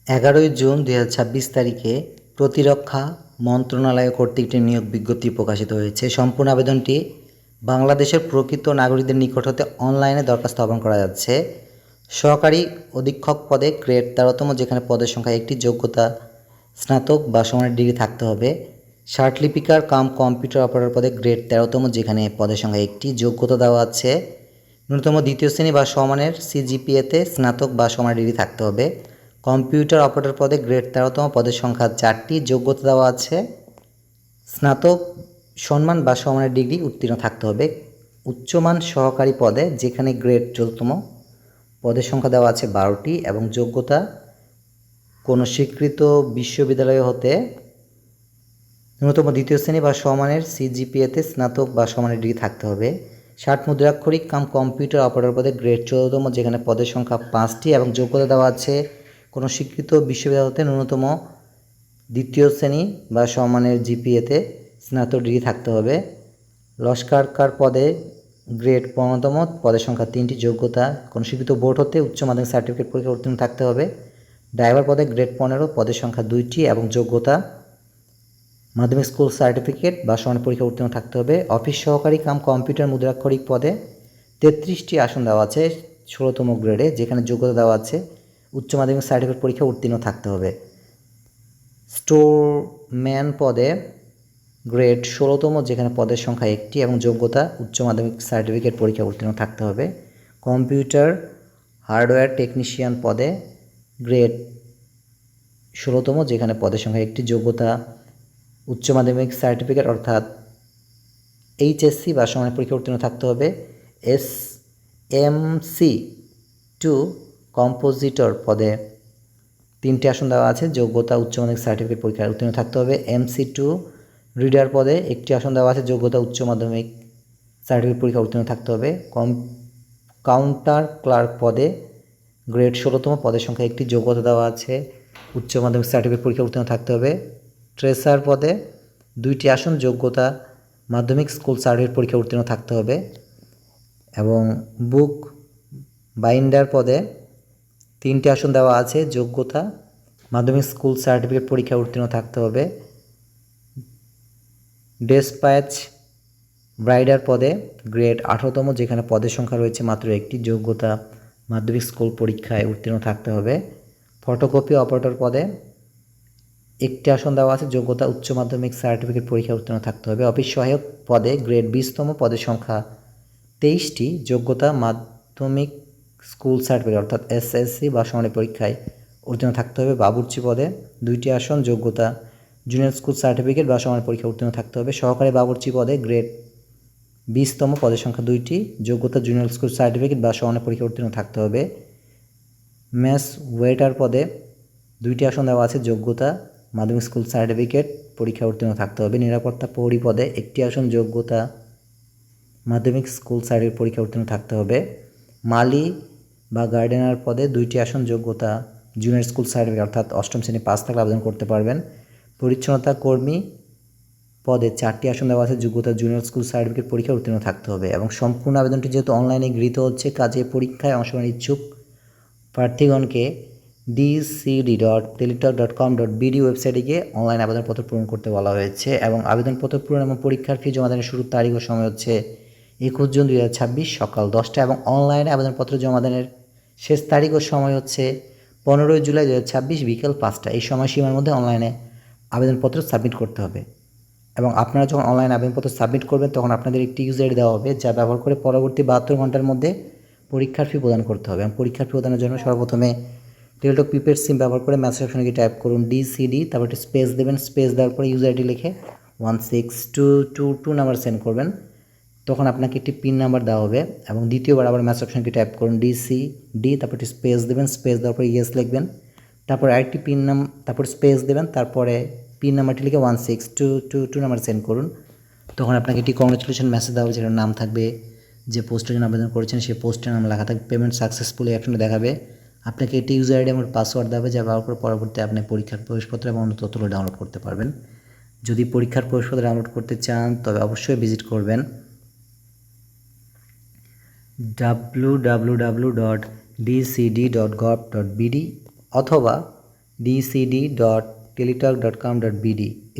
11 June 2026 তারিখে প্রতিরক্ষা মন্ত্রণালয় কর্তৃক একটি নিয়োগ বিজ্ঞপ্তি প্রকাশিত হয়েছে। সম্পূর্ণ আবেদনটি বাংলাদেশের প্রকৃত নাগরিকদের নিকট হতে অনলাইনে দরখাস্ত আহ্বান করা যাচ্ছে। সহকারী অধীক্ষক পদে গ্রেড 13তম, যেখানে পদের সংখ্যা একটি, যোগ্যতা স্নাতক বা সমানের ডিগ্রি থাকতে হবে। শার্টলিপিকার কাম কম্পিউটার অপারেটর পদে গ্রেড 13তম, যেখানে পদের সংখ্যা একটি, যোগ্যতা দেওয়া আছে ন্যূনতম দ্বিতীয় শ্রেণী বা সমানের সিজিপিএতে স্নাতক বা সমানের ডিগ্রি থাকতে হবে। কম্পিউটার অপারেটর পদে গ্রেড 13তম, পদের সংখ্যা 4টি, যোগ্যতা দেওয়া আছে স্নাতক সম্মান বা সমানের ডিগ্রি উত্তীর্ণ থাকতে হবে। উচ্চমান সহকারী পদে, যেখানে গ্রেড 14তম, পদের সংখ্যা দেওয়া আছে 12টি এবং যোগ্যতা কোনো স্বীকৃত বিশ্ববিদ্যালয় হতে ন্যূনতম দ্বিতীয় শ্রেণী বা সমানের সিজিপিএতে স্নাতক বা সমানের ডিগ্রি থাকতে হবে। 60 মুদ্রাক্ষরিক কাম কম্পিউটার অপারেটর পদে গ্রেড 14তম, যেখানে পদের সংখ্যা 5টি এবং যোগ্যতা দেওয়া আছে কোনো স্বীকৃত বিশ্ববিদ্যালয় হতে ন্যূনতম দ্বিতীয় শ্রেণী বা সমানের জিপিএতে স্নাতক ডিগ্রি থাকতে হবে। লস্করকার পদে গ্রেড 15তম, পদের সংখ্যা 3টি, যোগ্যতা কোনো স্বীকৃত বোর্ড হতে উচ্চ মাধ্যমিক সার্টিফিকেট পরীক্ষা উত্তীর্ণ থাকতে হবে। ড্রাইভার পদে গ্রেড 15, পদের সংখ্যা 2টি এবং যোগ্যতা মাধ্যমিক স্কুল সার্টিফিকেট বা সমান পরীক্ষা উত্তীর্ণ থাকতে হবে। অফিস সহকারী কাম কম্পিউটার মুদ্রাক্ষরিক পদে 33টি আসন দেওয়া আছে 16তম গ্রেডে, যেখানে যোগ্যতা দেওয়া আছে উচ্চ মাধ্যমিক সার্টিফিকেট পরীক্ষা উত্তীর্ণ থাকতে হবে। স্টোরম্যান পদে গ্রেড 16তম, যেখানে পদের সংখ্যা একটি এবং যোগ্যতা উচ্চ মাধ্যমিক সার্টিফিকেট পরীক্ষা উত্তীর্ণ থাকতে হবে। কম্পিউটার হার্ডওয়্যার টেকনিশিয়ান পদে গ্রেড 16তম, যেখানে পদের সংখ্যা একটি, যোগ্যতা উচ্চ মাধ্যমিক সার্টিফিকেট অর্থাৎ এইচএসসি বা সমানের পরীক্ষা উত্তীর্ণ থাকতে হবে। SMC2 কম্পোজিটর পদে 3টি আসন দেওয়া আছে, যোগ্যতা উচ্চ মাধ্যমিক সার্টিফিকেট পরীক্ষায় উত্তীর্ণ থাকতে হবে। MC2 রিডার পদে 1টি আসন দেওয়া আছে, যোগ্যতা উচ্চ মাধ্যমিক সার্টিফিকেট পরীক্ষা উত্তীর্ণ থাকতে হবে। কাউন্টার ক্লার্ক পদে গ্রেড 16তম, পদের সংখ্যা একটি, যোগ্যতা দেওয়া আছে উচ্চ মাধ্যমিক সার্টিফিকেট পরীক্ষা উত্তীর্ণ থাকতে হবে। ট্রেসার পদে 2টি আসন, যোগ্যতা মাধ্যমিক স্কুল সার্টিফিকেট পরীক্ষা উত্তীর্ণ থাকতে হবে। এবং বুক বাইন্ডার পদে 3টি আসন দেওয়া আছে, যোগ্যতা মাধ্যমিক স্কুল সার্টিফিকেট পরীক্ষা উত্তীর্ণ থাকতে হবে। ডেসপ্যাচ রাইডার পদে গ্রেড 18তম, যেখানে পদের সংখ্যা রয়েছে মাত্র একটি, যোগ্যতা মাধ্যমিক স্কুল পরীক্ষায় উত্তীর্ণ থাকতে হবে। ফটোকপি অপারেটর পদে 1টি আসন দেওয়া আছে, যোগ্যতা উচ্চ মাধ্যমিক সার্টিফিকেট পরীক্ষা উত্তীর্ণ থাকতে হবে। অফিস সহায়ক পদে গ্রেড 20তম, পদের সংখ্যা 23টি, যোগ্যতা মাধ্যমিক স্কুল সার্টিফিকেট অর্থাৎ এসএসসি বা সমানের পরীক্ষায় উত্তীর্ণ থাকতে হবে। বাবুর্চি পদে 2টি আসন, যোগ্যতা জুনিয়র স্কুল সার্টিফিকেট বা সমানের পরীক্ষা উত্তীর্ণ থাকতে হবে। সহকারী বাবুর্চি পদে গ্রেড 20তম, পদের সংখ্যা 2টি, যোগ্যতা জুনিয়র স্কুল সার্টিফিকেট বা সমানের পরীক্ষা উত্তীর্ণ থাকতে হবে। মেস ওয়েটার পদে 2টি আসন দেওয়া আছে, যোগ্যতা মাধ্যমিক স্কুল সার্টিফিকেট পরীক্ষা উত্তীর্ণ থাকতে হবে। নিরাপত্তা প্রহরী পদে 1টি আসন, যোগ্যতা মাধ্যমিক স্কুল সার্টিফিকেট পরীক্ষা উত্তীর্ণ থাকতে হবে। মালি বা গার্ডেনার পদে 2টি আসন, যোগ্যতা জুনিয়র স্কুল সার্টিফিকেট অর্থাৎ 8ম শ্রেণী পাস থাকলে আবেদন করতে পারবেন। পরিচ্ছন্নতা কর্মী পদে 4টি আসন দেওয়া আছে, যোগ্যতা জুনিয়র স্কুল সার্টিফিকেট পরীক্ষা উত্তীর্ণ থাকতে হবে। এবং সম্পূর্ণ আবেদনটি যেহেতু অনলাইনে গৃহীত হচ্ছে, কাজে পরীক্ষায় অংশগ্রহণ ইচ্ছুক প্রার্থীগণকে dcd.teletalk.com.bd ওয়েবসাইটে গিয়ে অনলাইন আবেদনপত্র পূরণ করতে বলা হয়েছে। এবং আবেদনপত্র পূরণ এবং পরীক্ষার ফি জমাদানের শুরুর তারিখ ও সময় হচ্ছে 21 জুন 2026 সকাল 10টা এবং অনলাইনে আবেদনপত্র জমাদানের শেষ তারিখ ও সময় হচ্ছে 15 জুলাই 2026 বিকেল 5টা। এই সময়সীমার মধ্যে অনলাইনে আবেদনপত্র সাবমিট করতে হবে। এবং আপনারা যখন অনলাইন আবেদনপত্র সাবমিট করবেন, তখন আপনাদের একটি ইউজার আইডি দেওয়া হবে, যা ব্যবহার করে পরবর্তী 72 ঘন্টার মধ্যে পরীক্ষার ফি প্রদান করতে হবে। এবং পরীক্ষার ফি প্রদানের জন্য সর্বপ্রথমে টেলিটক প্রিপেড সিম ব্যবহার করে মেসেজ অপশনে গিয়ে টাইপ করুন DCD, তারপর একটি স্পেস দেবেন, স্পেস দেওয়ার পরে ইউজার আইডি লিখে 16222 নাম্বার সেন্ড করবেন। তখন আপনাকে একটি পিন নাম্বার দেওয়া হবে এবং দ্বিতীয়বার আবার মেসেজ অপশনে গিয়ে টাইপ করুন DCD, তারপর একটি স্পেস দেবেন, স্পেস দেওয়ার পরে ইয়েস লিখবেন, তারপর আরেকটি পিন তারপর স্পেস দেবেন, তারপরে পিন নাম্বারটি লিখে 16222 নাম্বার সেন্ড করুন। তখন আপনাকে একটি কংগ্রেচুলেশন মেসেজ দেওয়া হবে, যেটার নাম থাকবে, যে পোস্টের জন্য আবেদন করেছেন সেই পোস্টের নাম লেখা থাকবে, পেমেন্ট সাকসেসফুলি অ্যাকশনে দেখাবে। আপনাকে একটি ইউজার আইডি এবং পাসওয়ার্ড দেওয়া হবে, যা ব্যবহার করে পরবর্তী আপনি পরীক্ষার প্রবেশপত্র এবং অন্য তথ্যগুলো ডাউনলোড করতে পারবেন। যদি পরীক্ষার প্রবেশপত্র ডাউনলোড করতে চান, তবে অবশ্যই ভিজিট করবেন www.dcd.gov.bd অথবা dcd.teletalk.com.bd